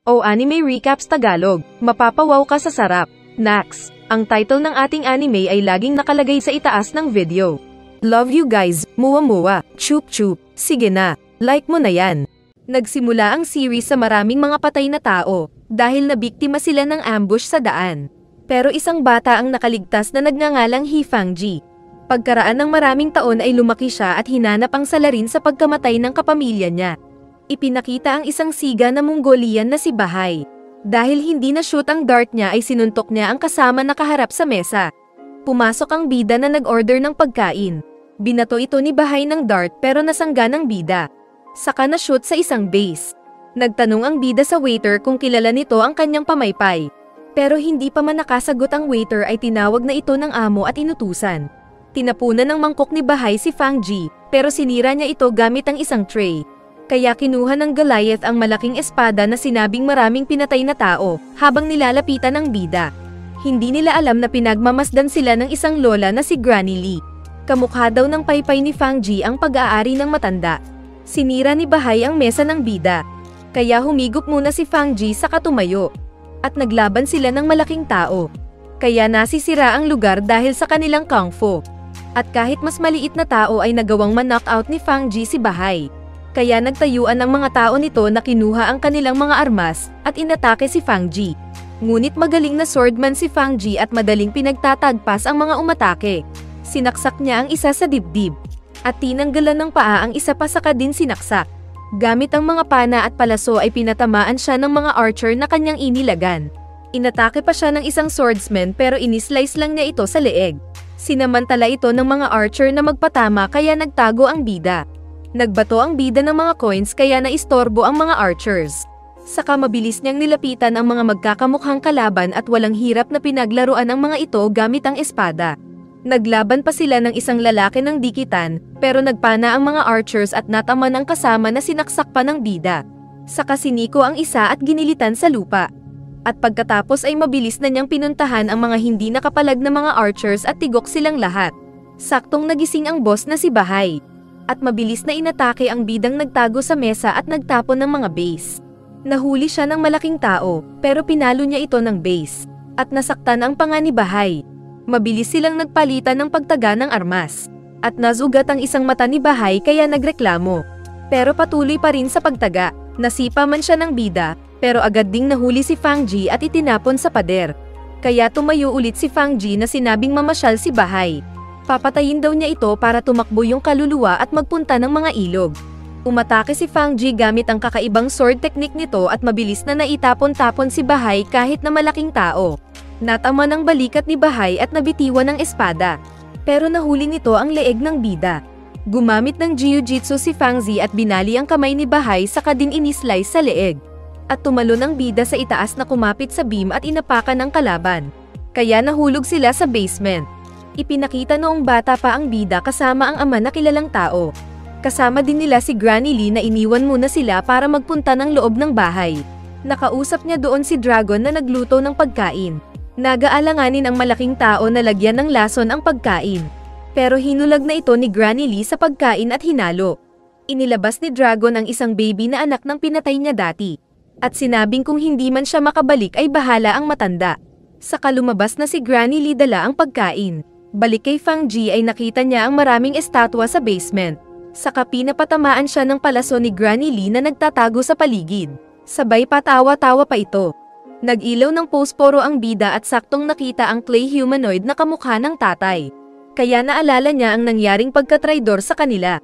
O Anime Recaps Tagalog, mapapawaw ka sa sarap. Nax, ang title ng ating anime ay laging nakalagay sa itaas ng video. Love you guys, muwa-muwa, chup-chup, sige na, like mo na yan. Nagsimula ang series sa maraming mga patay na tao, dahil nabiktima sila ng ambush sa daan. Pero isang bata ang nakaligtas na nagngangalang Hifangji. Pagkaraan ng maraming taon ay lumaki siya at hinanap ang salarin sa pagkamatay ng kapamilya niya. Ipinakita ang isang siga na Mongolian na si Bahay. Dahil hindi na shoot ang dart niya ay sinuntok niya ang kasama na kaharap sa mesa. Pumasok ang bida na nag-order ng pagkain. Binato ito ni Bahay ng dart pero nasangga ng bida. Saka na shoot sa isang base. Nagtanong ang bida sa waiter kung kilala nito ang kanyang pamaypay. Pero hindi pa man nakasagot ang waiter ay tinawag na ito ng amo at inutusan. Tinapunan ng mangkok ni Bahay si Fangji, pero sinira niya ito gamit ang isang tray. Kaya kinuha ng Goliath ang malaking espada na sinabing maraming pinatay na tao, habang nilalapitan ng bida. Hindi nila alam na pinagmamasdan sila ng isang lola na si Granny Lee. Kamukha daw ng paypay ni Fangji ang pag-aari ng matanda. Sinira ni Bahay ang mesa ng bida. Kaya humigop muna si Fangji sa katumayo. At naglaban sila ng malaking tao. Kaya nasisira ang lugar dahil sa kanilang kung fu. At kahit mas maliit na tao ay nagawang man-knockout ni Fangji si Bahay. Kaya nagtayuan ang mga tao nito na kinuha ang kanilang mga armas at inatake si Fangji. Ngunit magaling na swordman si Fangji at madaling pinagtatagpas ang mga umatake. Sinaksak niya ang isa sa dibdib. At tinanggalan ng paa ang isa pa saka din sinaksak. Gamit ang mga pana at palaso ay pinatamaan siya ng mga archer na kanyang inilagan. Inatake pa siya ng isang swordsman pero inislice lang niya ito sa leeg. Sinamantala ito ng mga archer na magpatama kaya nagtago ang bida. Nagbato ang bida ng mga coins kaya naistorbo ang mga archers. Saka mabilis niyang nilapitan ang mga magkakamukhang kalaban at walang hirap na pinaglaruan ang mga ito gamit ang espada. Naglaban pa sila ng isang lalaki ng dikitan, pero nagpana ang mga archers at nataman ang kasama na sinaksak pa ng bida. Saka siniko ang isa at ginilitan sa lupa. At pagkatapos ay mabilis na niyang pinuntahan ang mga hindi nakapalag na mga archers at tigok silang lahat. Saktong nagising ang boss na si Bahay. At mabilis na inatake ang bidang nagtago sa mesa at nagtapon ng mga base. Nahuli siya ng malaking tao, pero pinalo niya ito ng base. At nasaktan ang panga ni Bahay. Mabilis silang nagpalitan ng pagtaga ng armas. At nazugat ang isang mata ni Bahay kaya nagreklamo. Pero patuloy pa rin sa pagtaga. Nasipa man siya ng bida, pero agad ding nahuli si Fangji at itinapon sa pader. Kaya tumayo ulit si Fangji na sinabing mamasyal si Bahay. Papatayin daw niya ito para tumakbo yung kaluluwa at magpunta ng mga ilog. Umatake si Fangji gamit ang kakaibang sword technique nito at mabilis na naitapon-tapon si Bahay kahit na malaking tao. Natama ng balikat ni Bahay at nabitiwan ng espada. Pero nahuli nito ang leeg ng bida. Gumamit ng jiu-jitsu si Fangji at binali ang kamay ni Bahay saka din inislice sa leeg. At tumalon ang bida sa itaas na kumapit sa beam at inapakan ng kalaban. Kaya nahulog sila sa basement. Ipinakita noong bata pa ang bida kasama ang ama na kilalang tao. Kasama din nila si Granny Lee na iniwan muna sila para magpunta ng loob ng bahay. Nakausap niya doon si Dragon na nagluto ng pagkain. Nagaalanganin ang malaking tao na lagyan ng lason ang pagkain. Pero hinulag na ito ni Granny Lee sa pagkain at hinalo. Inilabas ni Dragon ang isang baby na anak ng pinatay niya dati. At sinabing kung hindi man siya makabalik ay bahala ang matanda. Saka lumabas na si Granny Lee dala ang pagkain. Balik kay Fangji ay nakita niya ang maraming estatwa sa basement. Saka pinapatamaan siya ng palaso ni Granny Lee na nagtatago sa paligid. Sabay patawa-tawa pa ito. Nag-ilaw ng posporo ang bida at saktong nakita ang clay humanoid na kamukha ng tatay. Kaya naalala niya ang nangyaring pagkatraidor sa kanila.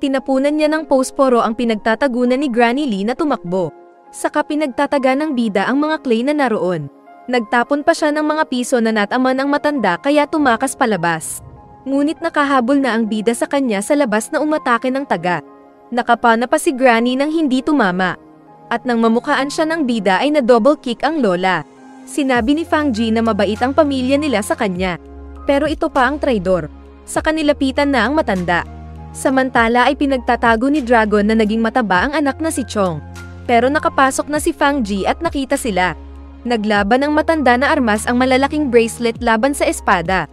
Tinapunan niya ng posporo ang pinagtatagunan ni Granny Lee na tumakbo. Saka pinagtataga ng bida ang mga clay na naroon. Nagtapon pa siya ng mga piso na nataman ang matanda kaya tumakas palabas. Ngunit nakahabol na ang bida sa kanya sa labas na umatake ng taga. Nakapana pa si Granny nang hindi tumama. At nang mamukhaan siya ng bida ay na-double kick ang lola. Sinabi ni Fangji na mabait ang pamilya nila sa kanya. Pero ito pa ang traidor. Sa kanilapitan na ang matanda. Samantala ay pinagtatago ni Dragon na naging mataba ang anak na si Chong. Pero nakapasok na si Fangji at nakita sila. Naglaban ng matanda na armas ang malalaking bracelet laban sa espada.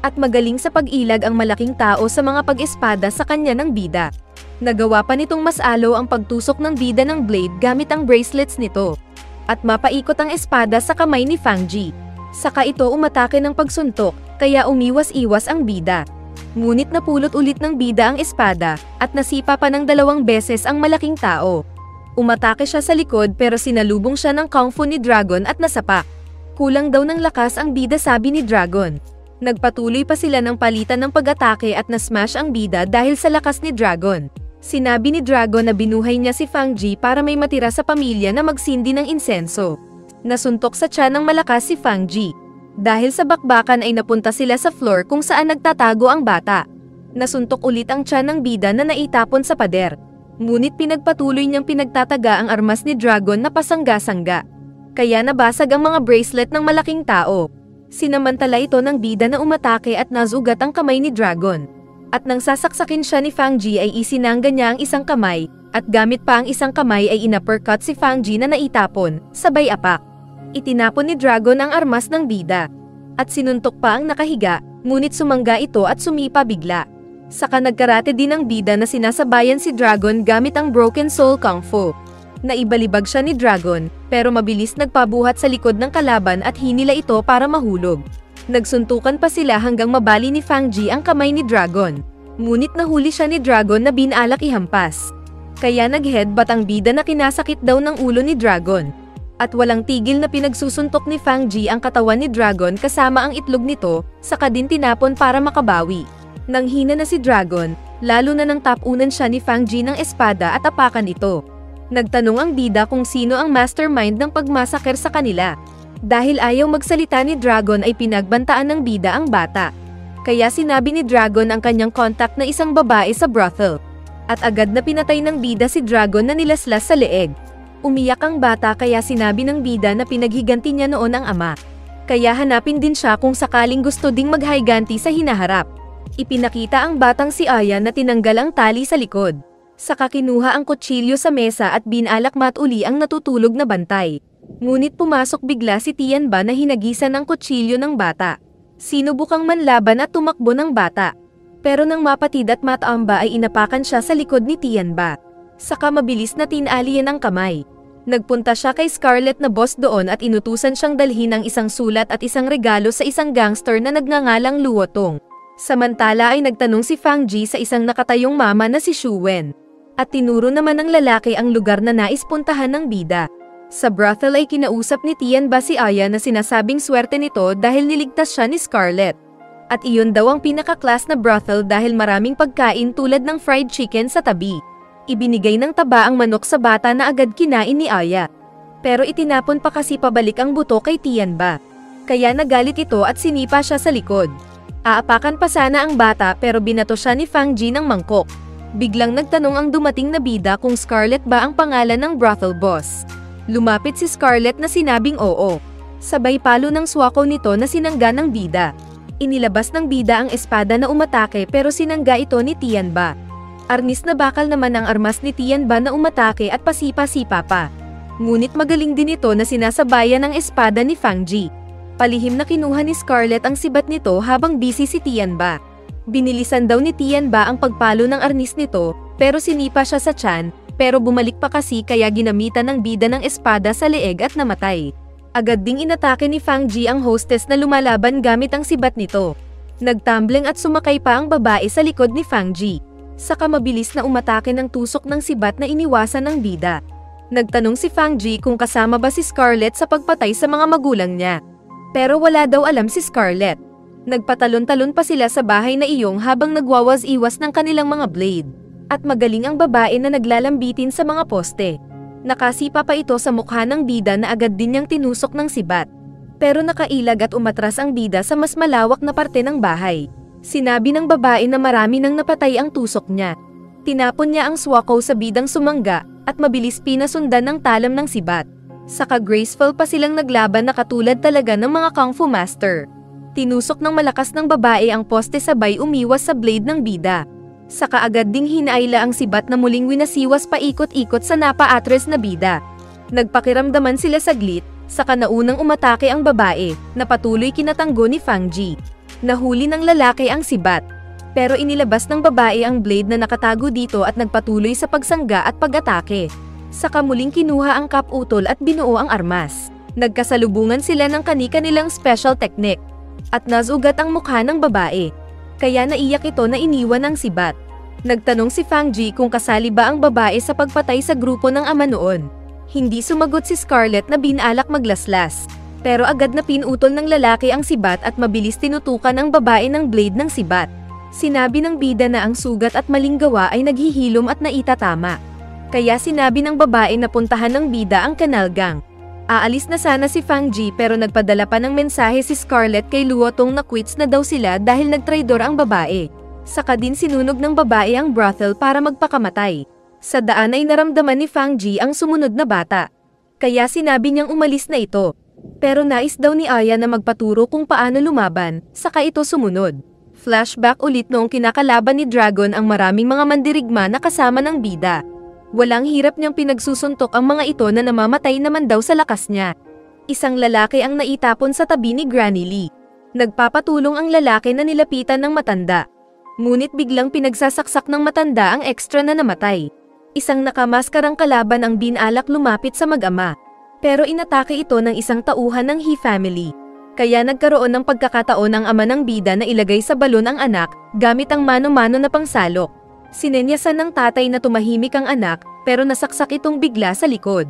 At magaling sa pag-ilag ang malaking tao sa mga pag-espada sa kanya ng bida. Nagawa pa nitong mas alo ang pagtusok ng bida ng blade gamit ang bracelets nito. at mapaikot ang espada sa kamay ni Fang Ji. Saka ito umatake ng pagsuntok, kaya umiwas-iwas ang bida. Ngunit napulot ulit ng bida ang espada, at nasipa pa ng 2 beses ang malaking tao. Umatake siya sa likod pero sinalubong siya ng kung fu ni Dragon at nasapak. Kulang daw ng lakas ang bida, sabi ni Dragon. Nagpatuloy pa sila ng palitan ng pag-atake at nasmash ang bida dahil sa lakas ni Dragon. Sinabi ni Dragon na binuhay niya si Fang Ji para may matira sa pamilya na magsindi ng insenso. Nasuntok sa tiyan ng malakas si Fang Ji. Dahil sa bakbakan ay napunta sila sa floor kung saan nagtatago ang bata. Nasuntok ulit ang tiyan ng bida na naitapon sa pader. Ngunit pinagpatuloy niyang pinagtataga ang armas ni Dragon na pasangga-sangga. Kaya nabasag ang mga bracelet ng malaking tao. Sinamantala ito ng bida na umatake at nazugat ang kamay ni Dragon. At nang sasaksakin siya ni Fang Ji ay isinangga niya ang isang kamay, at gamit pa ang isang kamay ay inuppercut si Fang Ji na naitapon, sabay apak. Itinapon ni Dragon ang armas ng bida. At sinuntok pa ang nakahiga, ngunit sumangga ito at sumipa bigla. Saka nagkarate din ang bida na sinasabayan si Dragon gamit ang Broken Soul Kung Fu. Naibalibag siya ni Dragon, pero mabilis nagpabuhat sa likod ng kalaban at hinila ito para mahulog. Nagsuntukan pa sila hanggang mabali ni Fang Ji ang kamay ni Dragon. Ngunit nahuli siya ni Dragon na binalak ihampas. Kaya nag-headbutt ang bida na kinasakit daw ng ulo ni Dragon. At walang tigil na pinagsusuntok ni Fang Ji ang katawan ni Dragon kasama ang itlog nito, saka din tinapon para makabawi. Nang hina na si Dragon, lalo na nang tapunan siya ni Fang Ji ng espada at apakan ito. Nagtanong ang bida kung sino ang mastermind ng pagmasaker sa kanila. Dahil ayaw magsalita ni Dragon ay pinagbantaan ng bida ang bata. Kaya sinabi ni Dragon ang kanyang contact na isang babae sa brothel. At agad na pinatay ng bida si Dragon na nilaslas sa leeg. Umiyak ang bata kaya sinabi ng bida na pinaghiganti niya noon ang ama. Kaya hanapin din siya kung sakaling gusto ding maghiganti sa hinaharap. Ipinakita ang batang si Aya na tinanggal ang tali sa likod. Saka kinuha ang kutsilyo sa mesa at binalakmat uli ang natutulog na bantay. Ngunit pumasok bigla si Tianba na hinagisan ang kutsilyo ng bata. Sinubukang manlaban at tumakbo ng bata. Pero nang mapatid at matamba ay inapakan siya sa likod ni Tianba. Saka mabilis na tinali ang kamay. Nagpunta siya kay Scarlett na boss doon at inutusan siyang dalhin ang isang sulat at isang regalo sa isang gangster na nagngangalang Luotong. Samantala ay nagtanong si Fang Ji sa isang nakatayong mama na si Xu Wen. At tinuro naman ng lalaki ang lugar na nais puntahan ng bida. Sa brothel ay kinausap ni Tianba si Aya na sinasabing swerte nito dahil niligtas siya ni Scarlett. At iyon daw ang pinaka-class na brothel dahil maraming pagkain tulad ng fried chicken sa tabi. Ibinigay ng taba ang manok sa bata na agad kinain ni Aya. Pero itinapon pa kasi pabalik ang buto kay Tianba. Kaya nagalit ito at sinipa siya sa likod. Aapakan pa sana ang bata pero binato siya ni Fang Ji ng mangkok. Biglang nagtanong ang dumating na bida kung Scarlett ba ang pangalan ng brothel boss. Lumapit si Scarlett na sinabing oo. Sabay palo ng swako nito na sinangga ng bida. Inilabas ng bida ang espada na umatake pero sinangga ito ni Tianba. Arnis na bakal naman ang armas ni Tianba na umatake at pasipa-sipa pa. Ngunit magaling din ito na sinasabayan ang espada ni Fang Ji. Palihim na kinuha ni Scarlett ang sibat nito habang busy si Tianba. Binilisan daw ni Tianba ang pagpalo ng arnis nito, pero sinipa siya sa tiyan, pero bumalik pa kasi kaya ginamitan ng bida ng espada sa leeg at namatay. Agad ding inatake ni Fang Ji ang hostess na lumalaban gamit ang sibat nito. Nagtumbling at sumakay pa ang babae sa likod ni Fang Ji. Saka mabilis na umatake ng tusok ng sibat na iniwasan ng bida. Nagtanong si Fang Ji kung kasama ba si Scarlett sa pagpatay sa mga magulang niya. Pero wala daw alam si Scarlett. Nagpatalon-talon pa sila sa bahay na iyong habang nagwawas-iwas ng kanilang mga blade. At magaling ang babae na naglalambitin sa mga poste. Nakasipa pa ito sa mukha ng bida na agad din niyang tinusok ng sibat. Pero nakailag at umatras ang bida sa mas malawak na parte ng bahay. Sinabi ng babae na marami nang napatay ang tusok niya. Tinapon niya ang swako sa bidang sumangga at mabilis pinasundan ng talam ng sibat. Saka graceful pa silang naglaban na katulad talaga ng mga kung fu master. Tinusok ng malakas ng babae ang poste sabay umiwas sa blade ng bida. Saka agad ding hinaila ang sibat na muling winasiwas paikot-ikot sa napa-atres na bida. Nagpakiramdaman sila saglit, saka naunang umatake ang babae, na patuloy kinatanggo ni Fang Ji. Nahuli ng lalaki ang sibat. Pero inilabas ng babae ang blade na nakatago dito at nagpatuloy sa pagsangga at pag-atake. Saka muling kinuha ang kaputol at binuo ang armas. Nagkasalubungan sila ng kani-kanilang special technique. At nasugat ang mukha ng babae. Kaya naiyak ito na iniwan ng sibat. Nagtanong si Fang Ji kung kasali ba ang babae sa pagpatay sa grupo ng ama noon. Hindi sumagot si Scarlett na binalak maglaslas. Pero agad na pinutol ng lalaki ang sibat at mabilis tinutukan ang babae ng blade ng sibat. Sinabi ng bida na ang sugat at maling gawa ay naghihilom at naitatama. Kaya sinabi ng babae na puntahan ng bida ang Canal Gang. Aalis na sana si Fang Ji pero nagpadala pa ng mensahe si Scarlett kay Luo Tong na quits na daw sila dahil nagtraidor ang babae. Saka din sinunog ng babae ang brothel para magpakamatay. Sa daan ay naramdaman ni Fang Ji ang sumunod na bata. Kaya sinabi niyang umalis na ito. Pero nais daw ni Aya na magpaturo kung paano lumaban, saka ito sumunod. Flashback ulit noong kinakalaban ni Dragon ang maraming mga mandirigma na kasama ng bida. Walang hirap niyang pinagsusuntok ang mga ito na namamatay naman daw sa lakas niya. Isang lalaki ang naitapon sa tabi ni Granny Lee. Nagpapatulong ang lalaki na nilapitan ng matanda. Ngunit biglang pinagsasaksak ng matanda ang extra na namatay. Isang nakamaskarang kalaban ang binalak lumapit sa mag-ama. Pero inatake ito ng isang tauhan ng He family. Kaya nagkaroon ng pagkakataon ang ama ng bida na ilagay sa balon ang anak, gamit ang mano-mano na pangsalok. Sinenyasan ng tatay na tumahimik ang anak, pero nasaksak itong bigla sa likod.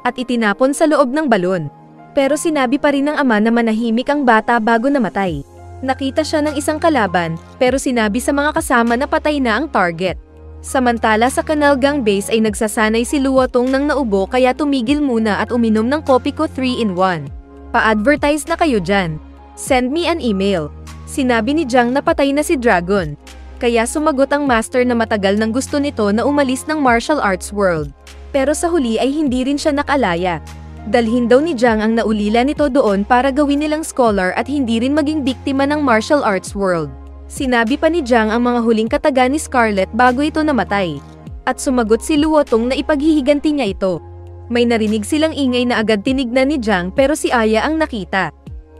At itinapon sa loob ng balon. Pero sinabi pa rin ng ama na manahimik ang bata bago namatay. Nakita siya ng isang kalaban, pero sinabi sa mga kasama na patay na ang target. Samantala sa Canal Gang Base ay nagsasanay si Luo Tong nang naubo kaya tumigil muna at uminom ng kopi ko 3-in-1. Pa-advertise na kayo dyan. Send me an email. Sinabi ni Jiang na patay na si Dragon. Kaya sumagot ang master na matagal nang gusto nito na umalis ng martial arts world. Pero sa huli ay hindi rin siya nakalaya. Dalhin daw ni Jiang ang naulila nito doon para gawin nilang scholar at hindi rin maging biktima ng martial arts world. Sinabi pa ni Jiang ang mga huling kataga ni Scarlett bago ito namatay. At sumagot si Luo Tong na ipaghihiganti niya ito. May narinig silang ingay na agad tinignan ni Jiang pero si Aya ang nakita.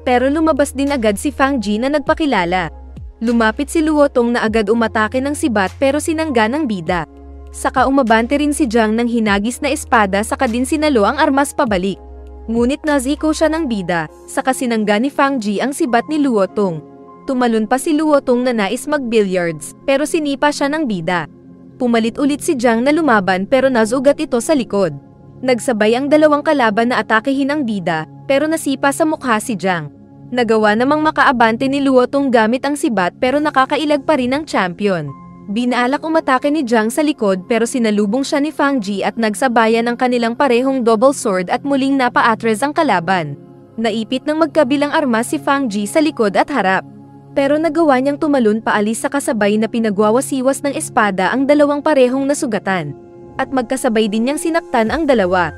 Pero lumabas din agad si Fang Ji na nagpakilala. Lumapit si Luo Tong na agad umatake ng sibat pero sinangga ng bida. Saka umabante rin si Jiang ng hinagis na espada saka din sinalo ang armas pabalik. Ngunit naziko siya ng bida, saka sinangga ni Fang Ji ang sibat ni Luo Tong. Tumalon pa si Luo Tong na nais mag-billiards, pero sinipa siya ng bida. Pumalit ulit si Jiang na lumaban pero nasugat ito sa likod. Nagsabay ang dalawang kalaban na atakehin ang bida, pero nasipa sa mukha si Jiang. Nagawa namang makaabante ni Luo Tong gamit ang sibat pero nakakailag pa rin ang champion. Binalak umatake ni Jiang sa likod pero sinalubong siya ni Fang Ji at nagsabayan ang kanilang parehong double sword at muling napaatres ang kalaban. Naipit ng magkabilang armas si Fang Ji sa likod at harap. Pero nagawa niyang tumalon paalis sa kasabay na pinagwawasiwas ng espada ang dalawang parehong nasugatan. At magkasabay din niyang sinaktan ang dalawa.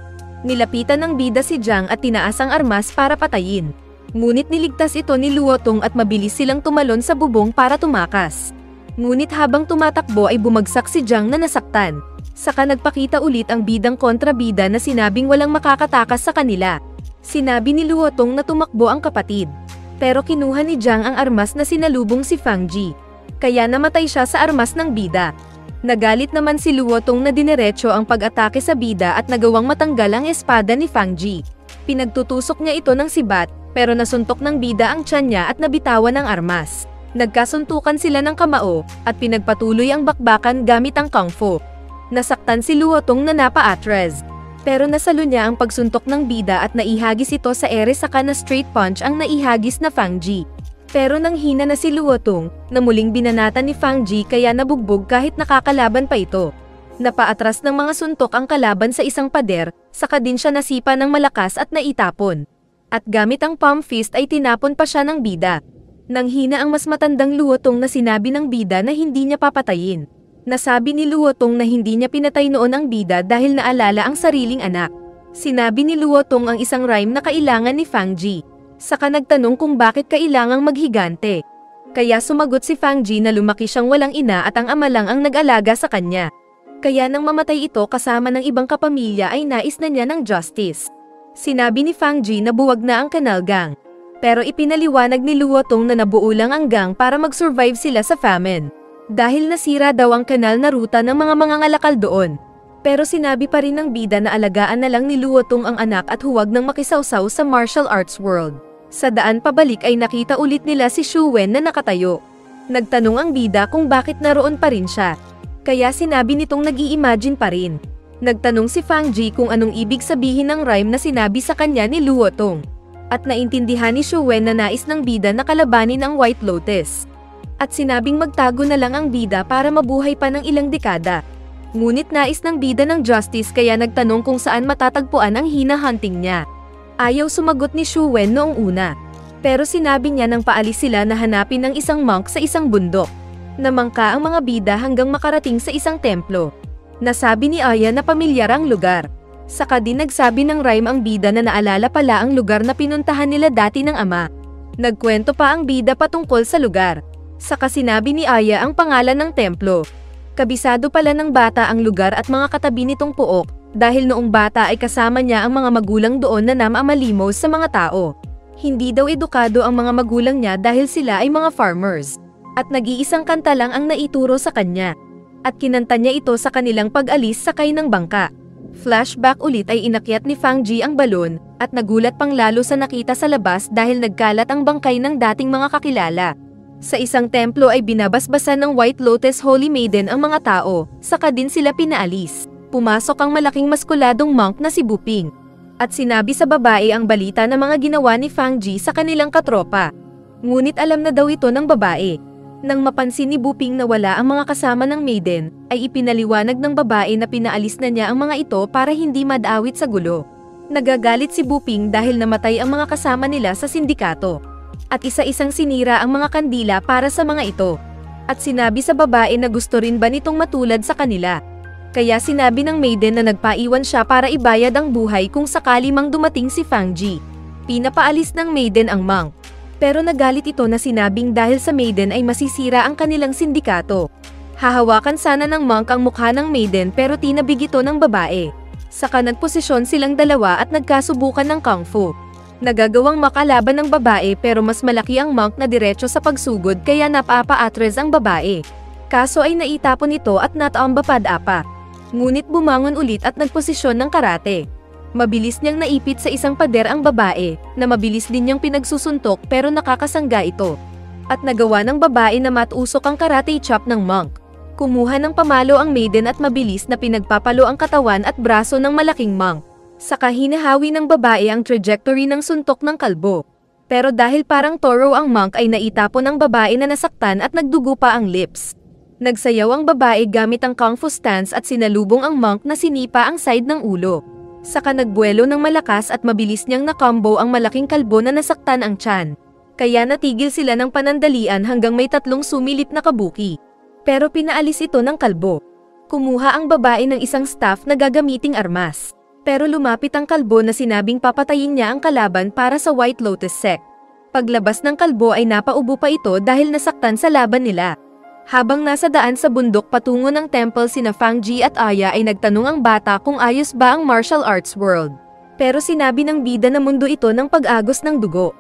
Nilapitan ng bida si Jiang at tinaas ang armas para patayin. Ngunit niligtas ito ni Luo Tong at mabilis silang tumalon sa bubong para tumakas. Ngunit habang tumatakbo ay bumagsak si Jiang na nasaktan. Saka nagpakita ulit ang bidang kontrabida na sinabing walang makakatakas sa kanila. Sinabi ni Luo Tong na tumakbo ang kapatid. Pero kinuha ni Jiang ang armas na sinalubong si Fang Ji. Kaya namatay siya sa armas ng bida. Nagalit naman si Luo Tong na dinerecho ang pag-atake sa bida at nagawang matanggal ang espada ni Fang Ji. Pinagtutusok niya ito ng sibat, pero nasuntok ng bida ang tiyan niya at nabitawan ang armas. Nagkasuntukan sila ng kamao, at pinagpatuloy ang bakbakan gamit ang kung fu. Nasaktan si Luo Tong na napaatres. Pero nasalo niya ang pagsuntok ng bida at naihagis ito sa ere saka na straight punch ang naihagis na Fang Ji. Pero nanghina na si Luo Tong, na muling binanatan ni Fang Ji kaya nabugbog kahit nakakalaban pa ito. Napaatras ng mga suntok ang kalaban sa isang pader, saka din siya nasipa ng malakas at naitapon. At gamit ang palm fist ay tinapon pa siya ng bida. Nanghina ang mas matandang Luo Tong na sinabi ng bida na hindi niya papatayin. Nasabi ni Luo Tong na hindi niya pinatay noon ang bida dahil naalala ang sariling anak. Sinabi ni Luo Tong ang isang rhyme na kailangan ni Fang Ji. Saka nagtanong kung bakit kailangang maghigante. Kaya sumagot si Fang Ji na lumaki siyang walang ina at ang ama lang ang nag-alaga sa kanya. Kaya nang mamatay ito kasama ng ibang kapamilya ay nais na niya ng justice. Sinabi ni Fang Ji na buwag na ang Canal Gang. Pero ipinaliwanag ni Luo Tong na nabuo lang ang gang para mag-survive sila sa famine. Dahil nasira daw ang kanal na ruta ng mga mangangalakal doon. Pero sinabi pa rin ng bida na alagaan na lang ni Luotong ang anak at huwag nang makisawsaw sa martial arts world. Sa daan pabalik ay nakita ulit nila si Shu Wen na nakatayo. Nagtanong ang bida kung bakit naroon pa rin siya. Kaya sinabi nitong nag-i-imagine pa rin. Nagtanong si Fang Ji kung anong ibig sabihin ng rhyme na sinabi sa kanya ni Luotong. At naintindihan ni Shu Wen na nais ng bida na kalabanin ang White Lotus. At sinabing magtago na lang ang bida para mabuhay pa ng ilang dekada. Ngunit nais ng bida ng justice kaya nagtanong kung saan matatagpuan ang hina-hunting niya. Ayaw sumagot ni Shu Wen noong una. Pero sinabi niya nang paalis sila na hanapin ng isang monk sa isang bundok. Namangka ang mga bida hanggang makarating sa isang templo. Nasabi ni Aya na pamilyar ang lugar. Saka din nagsabi ng rhyme ang bida na naalala pala ang lugar na pinuntahan nila dati ng ama. Nagkwento pa ang bida patungkol sa lugar. Saka sinabi ni Aya ang pangalan ng templo. Kabisado pala ng bata ang lugar at mga katabi nitong puok, dahil noong bata ay kasama niya ang mga magulang doon na namamalimos sa mga tao. Hindi daw edukado ang mga magulang niya dahil sila ay mga farmers. At nag-iisang kanta lang ang naituro sa kanya. At kinanta niya ito sa kanilang pag-alis sakay ng bangka. Flashback ulit ay inakyat ni Fang Ji ang balon, at nagulat pang lalo sa nakita sa labas dahil nagkalat ang bangkay ng dating mga kakilala. Sa isang templo ay binabasbasan ng White Lotus Holy Maiden ang mga tao, saka din sila pinaalis. Pumasok ang malaking maskuladong monk na si Buping. At sinabi sa babae ang balita na mga ginawa ni Fang Ji sa kanilang katropa. Ngunit alam na daw ito ng babae. Nang mapansin ni Buping na wala ang mga kasama ng maiden, ay ipinaliwanag ng babae na pinaalis na niya ang mga ito para hindi madawit sa gulo. Nagagalit si Buping dahil namatay ang mga kasama nila sa sindikato. At isa-isang sinira ang mga kandila para sa mga ito. At sinabi sa babae na gusto rin ba nitong matulad sa kanila. Kaya sinabi ng maiden na nagpaiwan siya para ibayad ang buhay kung sakali mang dumating si Fang Ji. Pinapaalis ng maiden ang monk. Pero nagalit ito na sinabing dahil sa maiden ay masisira ang kanilang sindikato. Hahawakan sana ng monk ang mukha ng maiden pero tinabig ito ng babae. Saka nagposisyon silang dalawa at nagkasubukan ng kung fu. Nagagawang makalaban ng babae pero mas malaki ang monk na diretso sa pagsugod kaya napapa-atres ang babae. Kaso ay naitapon ito at nataambapad apa. Ngunit bumangon ulit at nagposisyon ng karate. Mabilis niyang naipit sa isang pader ang babae, na mabilis din niyang pinagsusuntok pero nakakasangga ito. At nagawa ng babae na matusok ang karate chop ng monk. Kumuha ng pamalo ang maiden at mabilis na pinagpapalo ang katawan at braso ng malaking monk. Saka hinahawi ng babae ang trajectory ng suntok ng kalbo. Pero dahil parang toro ang monk ay naitapon ng babae na nasaktan at nagdugo pa ang lips. Nagsayaw ang babae gamit ang kung fu stance at sinalubong ang monk na sinipa ang side ng ulo. Saka nagbuelo ng malakas at mabilis niyang nakombo ang malaking kalbo na nasaktan ang tiyan. Kaya natigil sila ng panandalian hanggang may 3 sumilip na kabuki. Pero pinaalis ito ng kalbo. Kumuha ang babae ng isang staff na gagamiting armas. Pero lumapit ang kalbo na sinabing papatayin niya ang kalaban para sa White Lotus sect. Paglabas ng kalbo ay napaubo pa ito dahil nasaktan sa laban nila. Habang nasa daan sa bundok patungo ng temple sina Fang Ji at Aya ay nagtanong ang bata kung ayos ba ang martial arts world. Pero sinabi ng bida na mundo ito ng pag-agos ng dugo,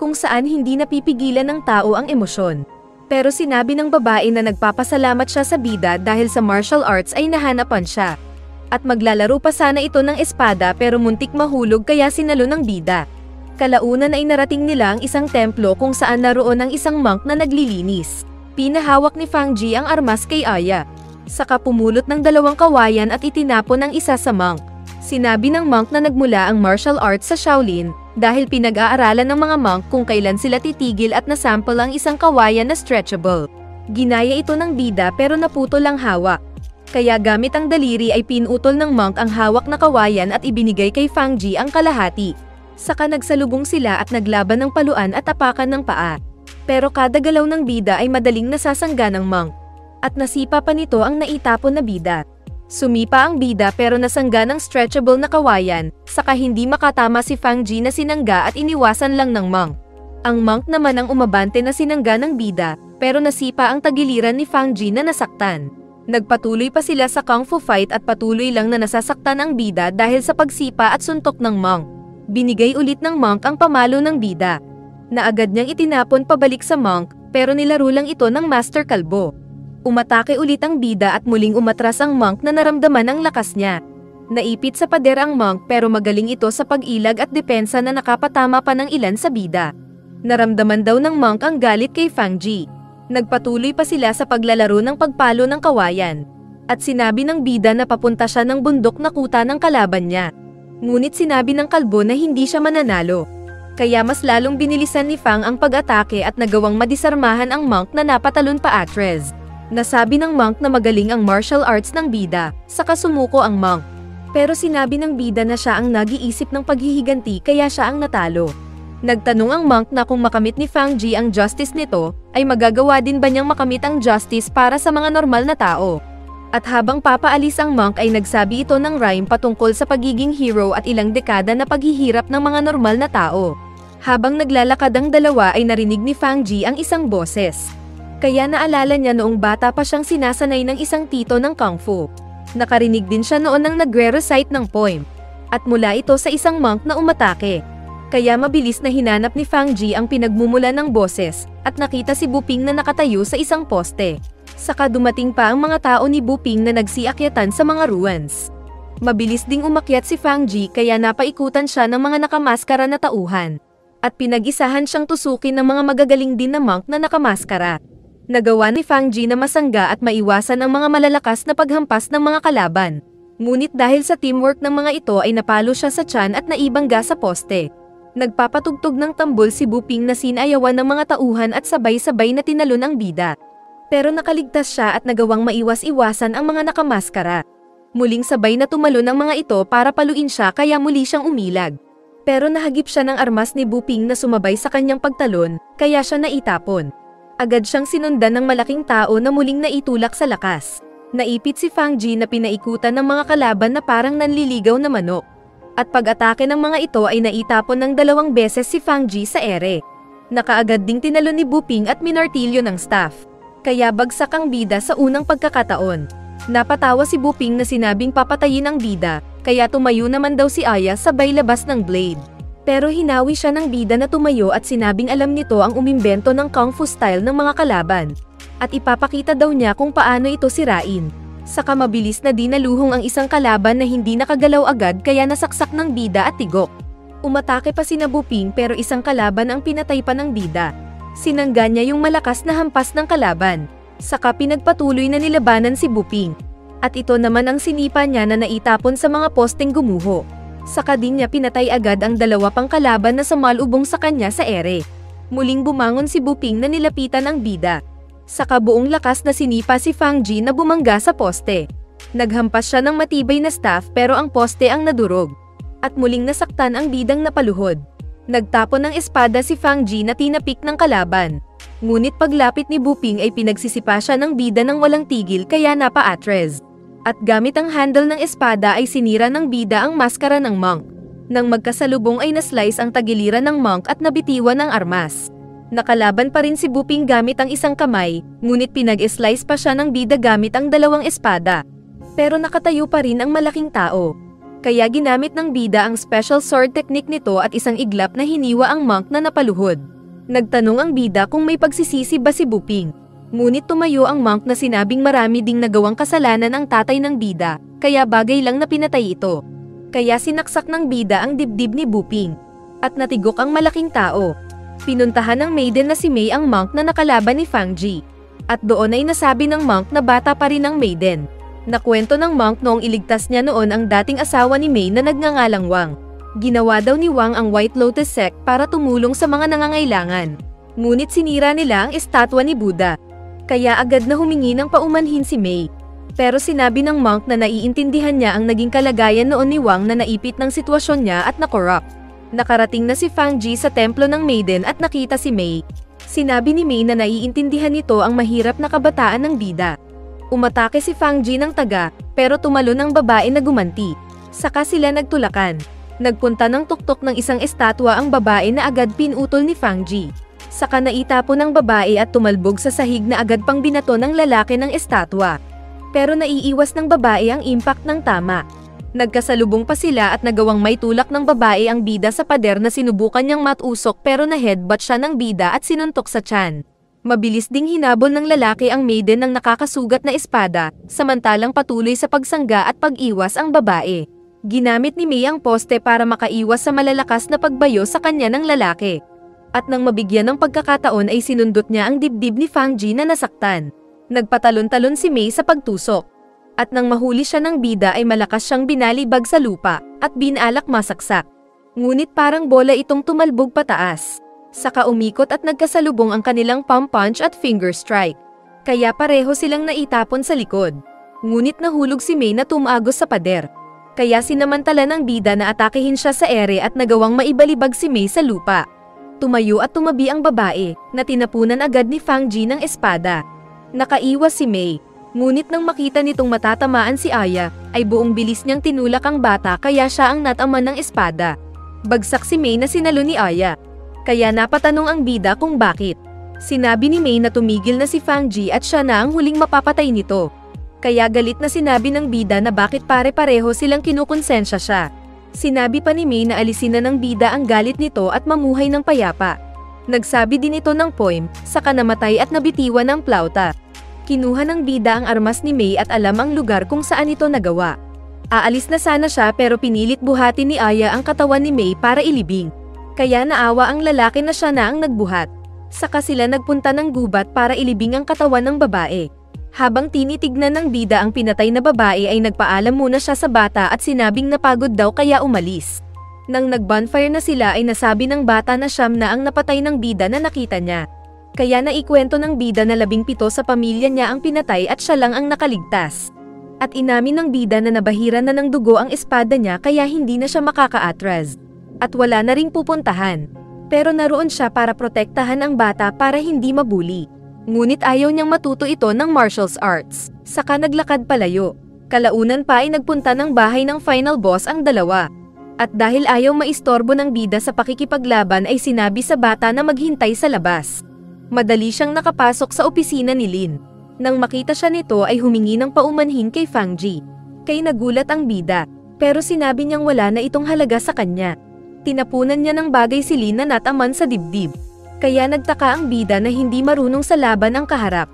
kung saan hindi napipigilan ng tao ang emosyon. Pero sinabi ng babae na nagpapasalamat siya sa bida dahil sa martial arts ay nahanapan siya. At maglalaro pa sana ito ng espada pero muntik mahulog kaya sinalo ng bida. Kalaunan ay narating nila ang isang templo kung saan naroon ang isang monk na naglilinis. Pinahawak ni Fang Ji ang armas kay Aya. Saka pumulot ng 2 kawayan at itinapon ang isa sa monk. Sinabi ng monk na nagmula ang martial arts sa Shaolin dahil pinag-aaralan ng mga monk kung kailan sila titigil at nasample ang isang kawayan na stretchable. Ginaya ito ng bida pero naputol ang hawak. Kaya gamit ang daliri ay pinutol ng monk ang hawak na kawayan at ibinigay kay Fang Ji ang kalahati. Saka nagsalubong sila at naglaban ng paluan at tapakan ng paa. Pero kada galaw ng bida ay madaling nasasangga ng monk. At nasipa pa nito ang naitapon na bida. Sumipa ang bida pero nasangga ng stretchable na kawayan, saka hindi makatama si Fang Ji na sinangga at iniwasan lang ng monk. Ang monk naman ang umabante na sinangga ng bida, pero nasipa ang tagiliran ni Fang Ji na nasaktan. Nagpatuloy pa sila sa kung fu fight at patuloy lang na nasasaktan ang bida dahil sa pagsipa at suntok ng monk. Binigay ulit ng monk ang pamalo ng bida. Na agad niyang itinapon pabalik sa monk, pero nilaro lang ito ng Master Kalbo. Umatake ulit ang bida at muling umatras ang monk na naramdaman ang lakas niya. Naipit sa pader ang monk pero magaling ito sa pag-ilag at depensa na nakapatama pa ng ilan sa bida. Naramdaman daw ng monk ang galit kay Fang Ji. Nagpatuloy pa sila sa paglalaro ng pagpalo ng kawayan. At sinabi ng bida na papunta siya ng bundok na kuta ng kalaban niya. Ngunit sinabi ng kalbo na hindi siya mananalo. Kaya mas lalong binilisan ni Fang ang pag-atake at nagawang madisarmahan ang monk na napatalon pa atras. Nasabi ng monk na magaling ang martial arts ng bida, saka sumuko ang monk. Pero sinabi ng bida na siya ang nag-iisip ng paghihiganti kaya siya ang natalo. Nagtanong ang monk na kung makamit ni Fang Ji ang justice nito, ay magagawa din ba niyang makamit ang justice para sa mga normal na tao. At habang papaalis ang monk ay nagsabi ito ng rhyme patungkol sa pagiging hero at ilang dekada na paghihirap ng mga normal na tao. Habang naglalakad ang dalawa ay narinig ni Fang Ji ang isang boses. Kaya naalala niya noong bata pa siyang sinasanay ng isang tito ng Kung Fu. Nakarinig din siya noon ng nagre-recite ng poem. At mula ito sa isang monk na umatake. Kaya mabilis na hinanap ni Fang Ji ang pinagmumula ng boses, at nakita si Buping na nakatayo sa isang poste. Saka dumating pa ang mga tao ni Buping na nagsiakyatan sa mga ruins. Mabilis ding umakyat si Fang Ji kaya napaikutan siya ng mga nakamaskara na tauhan. At pinag-isahan siyang tusukin ng mga magagaling din na monk na nakamaskara. Nagawa ni Fang Ji na masangga at maiwasan ang mga malalakas na paghampas ng mga kalaban. Ngunit dahil sa teamwork ng mga ito ay napalo siya sa tiyan at naibangga sa poste. Nagpapatugtog ng tambol si Buping na sinayawan ng mga tauhan at sabay-sabay na tinalon ang bida. Pero nakaligtas siya at nagawang maiwas-iwasan ang mga nakamaskara. Muling sabay na tumalon ang mga ito para paluin siya kaya muli siyang umilag. Pero nahagip siya ng armas ni Buping na sumabay sa kanyang pagtalon, kaya siya naitapon. Agad siyang sinundan ng malaking tao na muling naitulak sa lakas. Naipit si Fang Ji na pinaikutan ng mga kalaban na parang nanliligaw na manok. At pag-atake ng mga ito ay naitapon ng 2 beses si Fang Ji sa ere. Nakaagad ding tinalon ni Buping at minartilyo ng staff. Kaya bagsak ang bida sa unang pagkakataon. Napatawa si Buping na sinabing papatayin ang bida, kaya tumayo naman daw si Aya sabay labas ng blade. Pero hinawi siya ng bida na tumayo at sinabing alam nito ang umimbento ng Kung Fu style ng mga kalaban. At ipapakita daw niya kung paano ito sirain. Saka mabilis na dinaluhong ang isang kalaban na hindi nakagalaw agad kaya nasaksak ng bida at tigok. Umatake pa sina Buping pero isang kalaban ang pinatay pa ng bida. Sinangga niya yung malakas na hampas ng kalaban. Saka pinagpatuloy na nilabanan si Buping. At ito naman ang sinipa niya na naitapon sa mga posteng gumuho. Saka din niya pinatay agad ang 2 pang kalaban na sumalubong sa kanya sa ere. Muling bumangon si Buping na nilapitan ang bida. Saka buong lakas na sinipa si Fang Ji na bumangga sa poste. Naghampas siya ng matibay na staff pero ang poste ang nadurog. At muling nasaktan ang bidang napaluhod. Nagtapon ng espada si Fang Ji na tinapik ng kalaban. Ngunit paglapit ni Buping ay pinagsisipa siya ng bida ng walang tigil kaya napa-atres. At gamit ang handle ng espada ay sinira ng bida ang maskara ng monk. Nang magkasalubong ay naslice ang tagiliran ng monk at nabitiwan ng armas. Nakalaban pa rin si Buping gamit ang isang kamay, ngunit pinag-slice pa siya ng bida gamit ang 2 espada. Pero nakatayo pa rin ang malaking tao. Kaya ginamit ng bida ang special sword technique nito at isang iglap na hiniwa ang monk na napaluhod. Nagtanong ang bida kung may pagsisisi ba si Buping. Ngunit tumayo ang monk na sinabing marami ding nagawang kasalanan ang tatay ng bida, kaya bagay lang na pinatay ito. Kaya sinaksak ng bida ang dibdib ni Buping. At natigok ang malaking tao. Pinuntahan ng maiden na si Mei ang monk na nakalaban ni Fang Ji. At doon ay nasabi ng monk na bata pa rin ang maiden. Nakwento ng monk noong iligtas niya noon ang dating asawa ni Mei na nagngangalang Wang. Ginawa daw ni Wang ang White Lotus sect para tumulong sa mga nangangailangan. Ngunit sinira nila ang estatwa ni Buddha. Kaya agad na humingi ng paumanhin si Mei. Pero sinabi ng monk na naiintindihan niya ang naging kalagayan noon ni Wang na naipit ng sitwasyon niya at na-corrupt. Nakarating na si Fang Ji sa templo ng maiden at nakita si Mei. Sinabi ni Mei na naiintindihan nito ang mahirap na kabataan ng bida. Umatake si Fang Ji ng taga, pero tumalon ang babae na gumanti. Saka sila nagtulakan. Nagpunta ng tuktok ng isang estatwa ang babae na agad pinutol ni Fang Ji. Saka naitapon ng babae at tumalbog sa sahig na agad pang binato ng lalaki ng estatwa. Pero naiiwas ng babae ang impact ng tama. Nagkasalubong pa sila at nagawang may tulak ng babae ang bida sa pader na sinubukan niyang matusok pero na-headbutt siya ng bida at sinuntok sa tiyan. Mabilis ding hinabol ng lalaki ang maiden ng nakakasugat na espada, samantalang patuloy sa pagsangga at pag-iwas ang babae. Ginamit ni Mei ang poste para makaiwas sa malalakas na pagbayo sa kanya ng lalaki. At nang mabigyan ng pagkakataon ay sinundot niya ang dibdib ni Fang Ji na nasaktan. Nagpatalon-talon si Mei sa pagtusok. At nang mahuli siya ng bida ay malakas siyang binalibag sa lupa, at binalak masaksak. Ngunit parang bola itong tumalbog pataas. Saka umikot at nagkasalubong ang kanilang palm punch at finger strike. Kaya pareho silang naitapon sa likod. Ngunit nahulog si Mei na tumagos sa pader. Kaya sinamantala ng bida na atakehin siya sa ere at nagawang maibalibag si Mei sa lupa. Tumayo at tumabi ang babae, na tinapunan agad ni Fang Ji ng espada. Nakaiwas si Mei. Ngunit nang makita nitong matatamaan si Aya, ay buong bilis niyang tinulak ang bata kaya siya ang nataman ng espada. Bagsak si Mei na sinalo ni Aya. Kaya napatanong ang bida kung bakit. Sinabi ni Mei na tumigil na si Fang Ji at siya na ang huling mapapatay nito. Kaya galit na sinabi ng bida na bakit pare-pareho silang kinukonsensya siya. Sinabi pa ni Mei na alisin na ng bida ang galit nito at mamuhay ng payapa. Nagsabi din ito ng poem, saka namatay at nabitiwan ng plauta. Kinuha ng bida ang armas ni Mei at alam ang lugar kung saan ito nagawa. Aalis na sana siya pero pinilit buhatin ni Aya ang katawan ni Mei para ilibing. Kaya naawa ang lalaki na siya na ang nagbuhat. Saka sila nagpunta ng gubat para ilibing ang katawan ng babae. Habang tinitignan ng bida ang pinatay na babae ay nagpaalam muna siya sa bata at sinabing napagod daw kaya umalis. Nang nag-bonfire na sila ay nasabi ng bata na siyam na ang napatay ng bida na nakita niya. Kaya naikwento ng bida na 17 sa pamilya niya ang pinatay at siya lang ang nakaligtas. At inamin ng bida na nabahiran na ng dugo ang espada niya kaya hindi na siya makakaatras. At wala na ring pupuntahan. Pero naroon siya para protektahan ang bata para hindi mabuli. Ngunit ayaw niyang matuto ito ng martial arts. Saka naglakad palayo. Kalaunan pa ay nagpunta ng bahay ng final boss ang dalawa. At dahil ayaw maistorbo ng bida sa pakikipaglaban ay sinabi sa bata na maghintay sa labas. Madali siyang nakapasok sa opisina ni Lin. Nang makita siya nito ay humingi ng paumanhin kay Fang Ji. Kay nagulat ang bida. Pero sinabi niyang wala na itong halaga sa kanya. Tinapunan niya ng bagay si Lin na nataman sa dibdib. Kaya nagtaka ang bida na hindi marunong sa laban ang kaharap.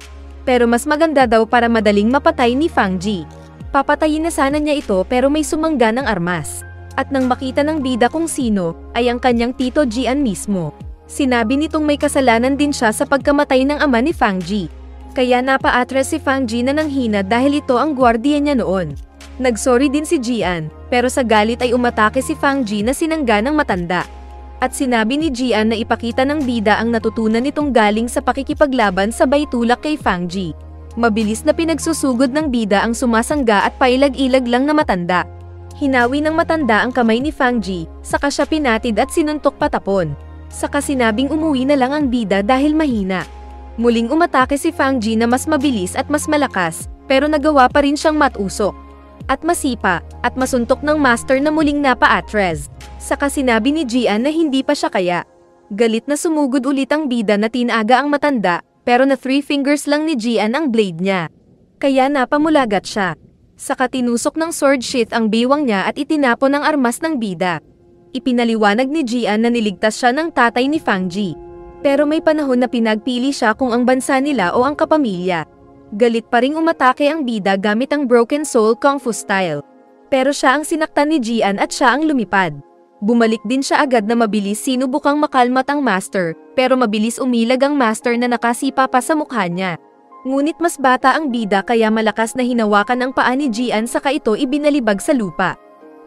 Pero mas maganda daw para madaling mapatay ni Fang Ji. Papatayin na sana niya ito pero may sumangga ng armas. At nang makita ng bida kung sino, ay ang kanyang tito Jian mismo. Sinabi nitong may kasalanan din siya sa pagkamatay ng ama ni Fang Ji. Kaya napa-atras si Fang Ji na nanghina dahil ito ang gwardiya niya noon. Nagsorry din si Jian, pero sa galit ay umatake si Fang Ji na sinangga ng matanda. At sinabi ni Jian na ipakita ng bida ang natutunan nitong galing sa pakikipaglaban sabay tulak kay Fang Ji. Mabilis na pinagsusugod ng bida ang sumasangga at pailag-ilag lang na matanda. Hinawi ng matanda ang kamay ni Fang Ji, saka siya pinatid at sinuntok patapon. Saka sinabing umuwi na lang ang bida dahil mahina. Muling umatake si Fang Ji na mas mabilis at mas malakas, pero nagawa pa rin siyang matusok. At masipa, at masuntok ng master na muling napa-atras. Saka sinabi ni Jian na hindi pa siya kaya. Galit na sumugod ulit ang bida na tinaga ang matanda, pero na 3 fingers lang ni Jian ang blade niya. Kaya napamulagat siya. Saka tinusok ng sword sheath ang biwang niya at itinapon ang armas ng bida. Ipinaliwanag ni Jian na niligtas siya ng tatay ni Fang Ji. Pero may panahon na pinagpili siya kung ang bansa nila o ang kapamilya. Galit pa ring umatake ang bida gamit ang Broken Soul Kung Fu style. Pero siya ang sinaktan ni Jian at siya ang lumipad. Bumalik din siya agad na mabilis sinubukang makalmat ang master, pero mabilis umilag ang master na nakasipa pa sa mukha niya. Ngunit mas bata ang bida kaya malakas na hinawakan ang paa ni Jian saka ito ibinalibag sa lupa.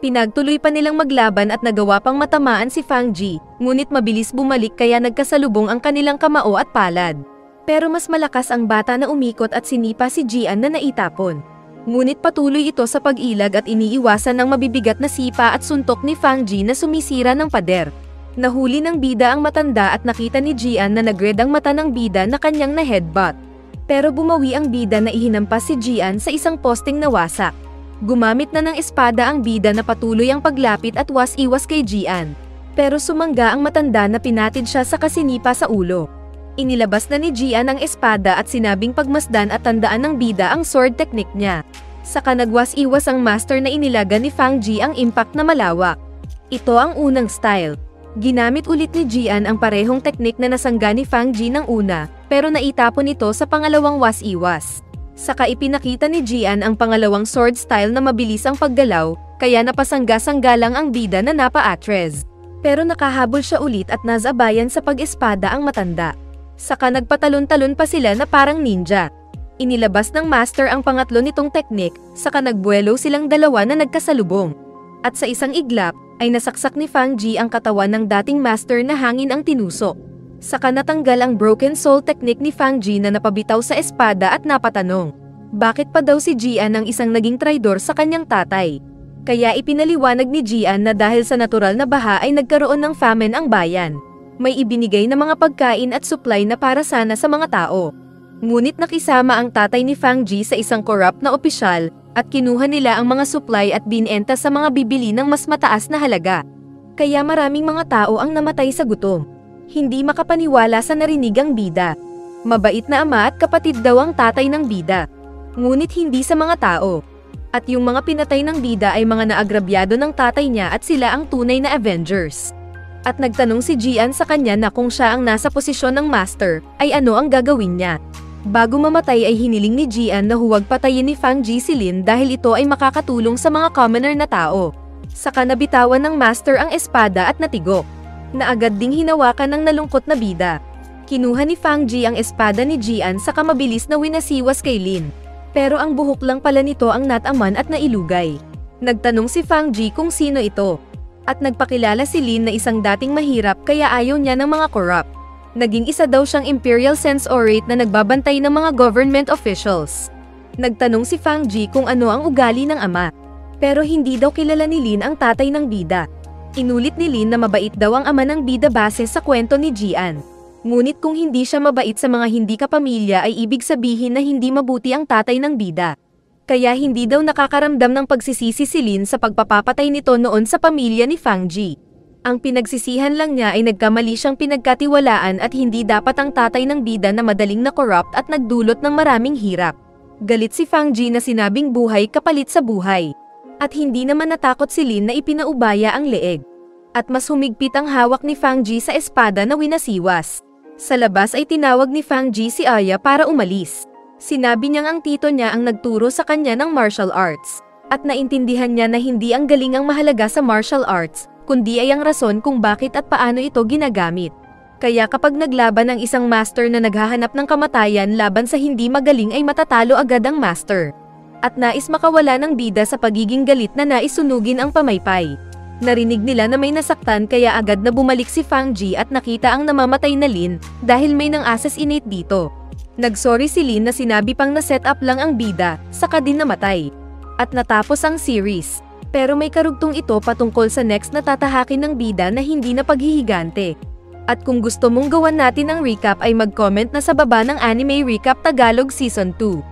Pinagtuloy pa nilang maglaban at nagawa pang matamaan si Fang Ji, ngunit mabilis bumalik kaya nagkasalubong ang kanilang kamao at palad. Pero mas malakas ang bata na umikot at sinipa si Jian na naitapon. Ngunit patuloy ito sa pag-ilag at iniiwasan ng mabibigat na sipa at suntok ni Fang Ji na sumisira ng pader. Nahuli ng bida ang matanda at nakita ni Jian na nag-red ang mata ng bida na kanyang na-headbutt. Pero bumawi ang bida na ihinampas si Jian sa isang posting na wasak. Gumamit na ng espada ang bida na patuloy ang paglapit at was-iwas kay Jian. Pero sumangga ang matanda na pinatid siya sa kasinipa sa ulo. Inilabas na ni Jian ang espada at sinabing pagmasdan at tandaan ng bida ang sword technique niya. Saka nagwas-iwas ang master na inilaga ni Fang Ji ang impact na malawak. Ito ang unang style. Ginamit ulit ni Jian ang parehong teknik na nasangga ni Fang Ji ng una, pero naitapon ito sa pangalawang was-iwas. Saka ipinakita ni Jian ang pangalawang sword style na mabilis ang paggalaw, kaya napasangga-sangga lang ang bida na napa-atres. Pero nakahabol siya ulit at nasabayan sa pag-espada ang matanda. Saka nagpatalon-talon pa sila na parang ninja. Inilabas ng master ang pangatlo nitong teknik, saka nagbuelo silang dalawa na nagkasalubong. At sa isang iglap, ay nasaksak ni Fang Ji ang katawan ng dating master na hangin ang tinusok. Saka natanggal ang broken soul technique ni Fang Ji na napabitaw sa espada at napatanong. Bakit pa daw si Jian ang isang naging traidor sa kanyang tatay? Kaya ipinaliwanag ni Jian na dahil sa natural na baha ay nagkaroon ng famine ang bayan. May ibinigay na mga pagkain at supply na para sana sa mga tao. Ngunit nakisama ang tatay ni Fang Ji sa isang corrupt na opisyal, at kinuha nila ang mga supply at binenta sa mga bibili ng mas mataas na halaga. Kaya maraming mga tao ang namatay sa gutom. Hindi makapaniwala sa narinig ang bida. Mabait na ama at kapatid daw ang tatay ng bida. Ngunit hindi sa mga tao. At yung mga pinatay ng bida ay mga naagrabyado ng tatay niya at sila ang tunay na Avengers. At nagtanong si Jian sa kanya na kung siya ang nasa posisyon ng master, ay ano ang gagawin niya. Bago mamatay ay hiniling ni Jian na huwag patayin ni Fang Ji si Lin dahil ito ay makakatulong sa mga commoner na tao. Saka nabitawan ng master ang espada at natigok. Na agad ding hinawakan ng nalungkot na bida. Kinuha ni Fang Ji ang espada ni Jian saka mabilis na winasiwas kay Lin. Pero ang buhok lang pala nito ang nataman at nailugay. Nagtanong si Fang Ji kung sino ito. At nagpakilala si Lin na isang dating mahirap kaya ayaw niya ng mga corrupt. Naging isa daw siyang Imperial Sensorate na nagbabantay ng mga government officials. Nagtanong si Fang Ji kung ano ang ugali ng ama. Pero hindi daw kilala ni Lin ang tatay ng bida. Inulit ni Lin na mabait daw ang ama ng bida base sa kwento ni Jian. Ngunit kung hindi siya mabait sa mga hindi kapamilya ay ibig sabihin na hindi mabuti ang tatay ng bida. Kaya hindi daw nakakaramdam ng pagsisisi si Lin sa pagpapapatay nito noon sa pamilya ni Fang Ji. Ang pinagsisihan lang niya ay nagkamali siyang pinagkatiwalaan at hindi dapat ang tatay ng bida na madaling na-corrupt at nagdulot ng maraming hirap. Galit si Fang Ji na sinabing buhay kapalit sa buhay. At hindi naman natakot si Lin na ipinaubaya ang leeg. At mas humigpit ang hawak ni Fang Ji sa espada na winasiwas. Sa labas ay tinawag ni Fang Ji si Aya para umalis. Sinabi niyang ang tito niya ang nagturo sa kanya ng martial arts. At naintindihan niya na hindi ang galing ang mahalaga sa martial arts, kundi ay ang rason kung bakit at paano ito ginagamit. Kaya kapag naglaban ang isang master na naghahanap ng kamatayan laban sa hindi magaling ay matatalo agad ang master. At nais makawala ng bida sa pagiging galit na naisunugin ang pamaypay. Narinig nila na may nasaktan kaya agad na bumalik si Fang Ji at nakita ang namamatay na Lin dahil may nang-assassinate dito. Nagsorry si Lin na sinabi pang na-set up lang ang bida, saka din namatay. At natapos ang series. Pero may karugtong ito patungkol sa next na tatahakin ng bida na hindi na paghihigante. At kung gusto mong gawan natin ang recap ay mag-comment na sa baba ng Anime Recap Tagalog Season 2.